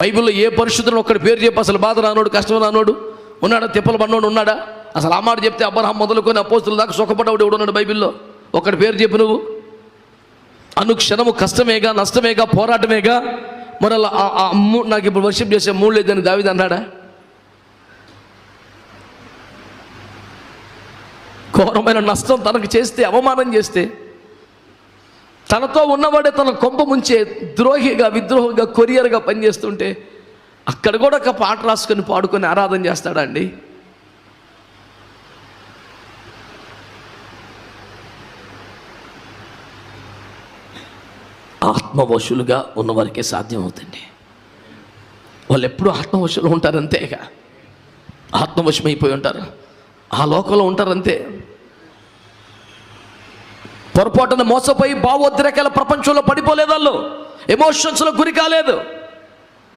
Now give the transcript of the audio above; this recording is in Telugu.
బైబిల్లో ఏ పరిశుద్ధులను ఒక్కడి పేరు చెప్పి అసలు బాధ రానోడు, కష్టం రానోడు ఉన్నాడా? తిప్పలు పడినోడు ఉన్నాడా? అసలు ఆ మాట చెప్తే అబ్రహాం మొదలుకొని అపోస్తుల దాకా సుఖపడ్డవాడు ఎవడు ఉన్నాడు బైబిల్లో? ఒక్కడి పేరు చెప్పు నువ్వు. అనుక్షణము కష్టమేగా, నష్టమేగా, పోరాటమేగా. మరి అలా నాకు ఇప్పుడు వర్షిప్ చేసే మూడు లేదని దావీదు అన్నాడా? ఘోరమైన నష్టం తనకు చేస్తే, అవమానం చేస్తే, తనతో ఉన్నవాడే తన కొంప ముంచే ద్రోహిగా, విద్రోహిగా, కొరియర్గా పనిచేస్తుంటే అక్కడ కూడా ఒక పాట రాసుకొని పాడుకొని ఆరాధన చేస్తాడా అండి? ఆత్మవశులుగా ఉన్నవారికే సాధ్యం అవుతుంది. వాళ్ళు ఎప్పుడూ ఆత్మవశులు ఉంటారు, అంతేగా. ఆత్మవశమైపోయి ఉంటారు, ఆ లోకంలో ఉంటారు, అంతే. పొరపాటున మోసపోయి భావోద్రేకాల ప్రపంచంలో పడిపోలేదు, వాళ్ళు ఎమోషన్స్లో గురి కాలేదు.